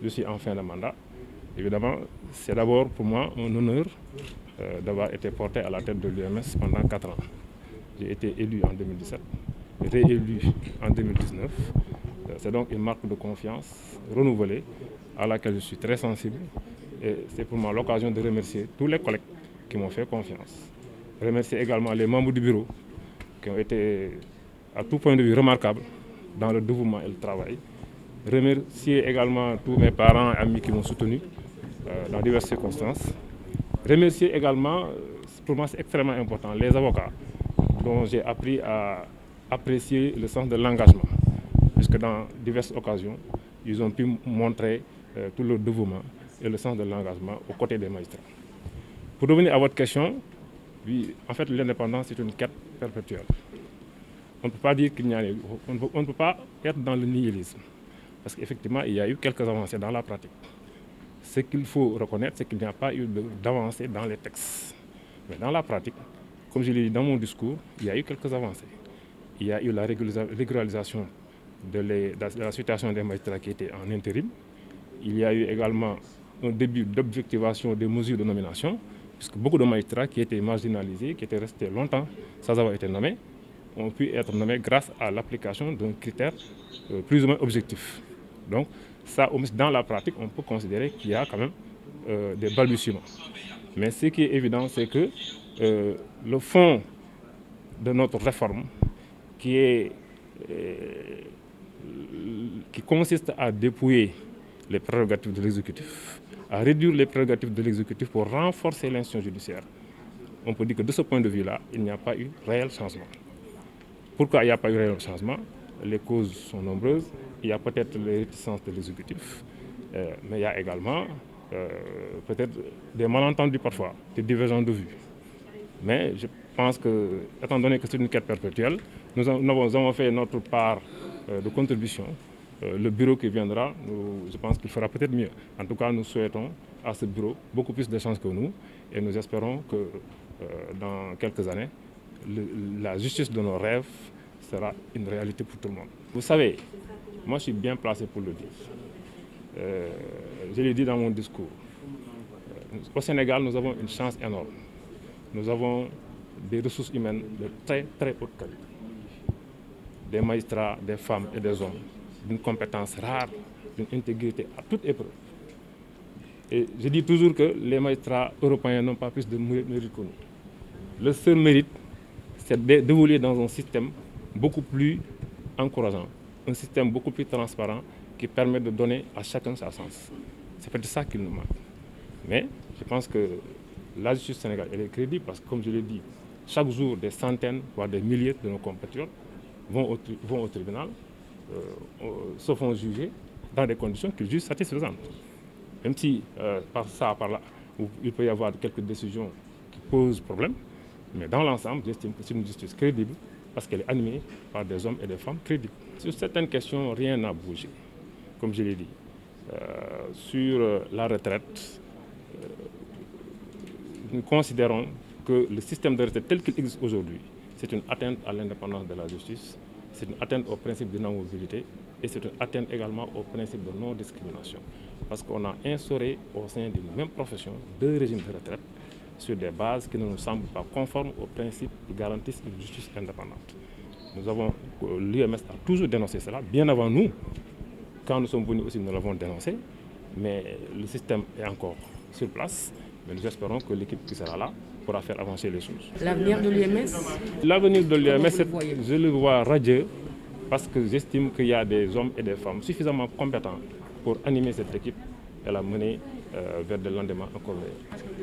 je suis en fin de mandat. Évidemment, c'est d'abord pour moi un honneur d'avoir été porté à la tête de l'UMS pendant 4 ans. J'ai été élu en 2017, réélu en 2019. C'est donc une marque de confiance renouvelée à laquelle je suis très sensible. Et c'est pour moi l'occasion de remercier tous les collègues qui m'ont fait confiance. Remercier également les membres du bureau qui ont été à tout point de vue remarquables dans le dévouement et le travail. Remercier également tous mes parents et amis qui m'ont soutenu dans diverses circonstances. Remercier également, pour moi c'est extrêmement important, les avocats dont j'ai appris à apprécier le sens de l'engagement, puisque dans diverses occasions, ils ont pu montrer tout leur dévouement et le sens de l'engagement aux côtés des magistrats. Pour revenir à votre question, oui, en fait l'indépendance est une quête perpétuelle. On ne peut pas dire qu'il n'y a, on ne peut pas être dans le nihilisme, parce qu'effectivement il y a eu quelques avancées dans la pratique. Ce qu'il faut reconnaître, c'est qu'il n'y a pas eu d'avancées dans les textes. Mais dans la pratique, comme je l'ai dit dans mon discours, il y a eu quelques avancées. Il y a eu la régularisation de la situation des magistrats qui étaient en intérim. Il y a eu également un début d'objectivation des mesures de nomination, puisque beaucoup de magistrats qui étaient marginalisés, qui étaient restés longtemps sans avoir été nommés, ont pu être nommés grâce à l'application d'un critère plus ou moins objectif. Donc, ça, dans la pratique, on peut considérer qu'il y a quand même des balbutiements. Mais ce qui est évident, c'est que le fond de notre réforme, qui consiste à dépouiller les prérogatives de l'exécutif, à réduire les prérogatives de l'exécutif pour renforcer l'institution judiciaire, on peut dire que de ce point de vue-là, il n'y a pas eu réel changement. Pourquoi il n'y a pas eu réel changement? Les causes sont nombreuses. Il y a peut-être les réticences de l'exécutif, mais il y a également peut-être des malentendus parfois, des divergences de vues. Mais je pense que, étant donné que c'est une quête perpétuelle, nous avons fait notre part de contribution. Le bureau qui viendra, je pense qu'il fera peut-être mieux. En tout cas, nous souhaitons à ce bureau beaucoup plus de chance que nous et nous espérons que dans quelques années, la justice de nos rêves sera une réalité pour tout le monde. Vous savez, moi je suis bien placé pour le dire. Je l'ai dit dans mon discours. Au Sénégal, nous avons une chance énorme. Nous avons des ressources humaines de très très haute qualité. Des magistrats, des femmes et des hommes d'une compétence rare, d'une intégrité à toute épreuve. Et je dis toujours que les magistrats européens n'ont pas plus de mérite que nous. Le seul mérite, c'est d'évoluer dans un système beaucoup plus encourageant, un système beaucoup plus transparent qui permet de donner à chacun sa chance. C'est peut-être ça qu'il nous manque. Mais je pense que la justice sénégalaise elle est crédible parce que, comme je l'ai dit, chaque jour des centaines, voire des milliers de nos compatriotes vont au tribunal, se font juger dans des conditions qu'ils jugent satisfaisantes. Même si par là, il peut y avoir quelques décisions qui posent problème, mais dans l'ensemble, j'estime que c'est une justice crédible parce qu'elle est animée par des hommes et des femmes crédibles. Sur certaines questions, rien n'a bougé, comme je l'ai dit. Sur la retraite, nous considérons que le système de retraite tel qu'il existe aujourd'hui, c'est une atteinte à l'indépendance de la justice, c'est une atteinte au principe de non-mobilité et c'est une atteinte également au principe de non-discrimination. Parce qu'on a instauré au sein d'une même profession 2 régimes de retraite sur des bases qui ne nous semblent pas conformes aux principes qui garantissent une justice indépendante. L'UMS a toujours dénoncé cela, bien avant nous. Quand nous sommes venus aussi, nous l'avons dénoncé, mais le système est encore sur place. Mais nous espérons que l'équipe qui sera là pourra faire avancer les choses. L'avenir de l'UMS? L'avenir de l'UMS, je le vois radieux parce que j'estime qu'il y a des hommes et des femmes suffisamment compétents pour animer cette équipe et la mener vers des lendemains encore meilleurs.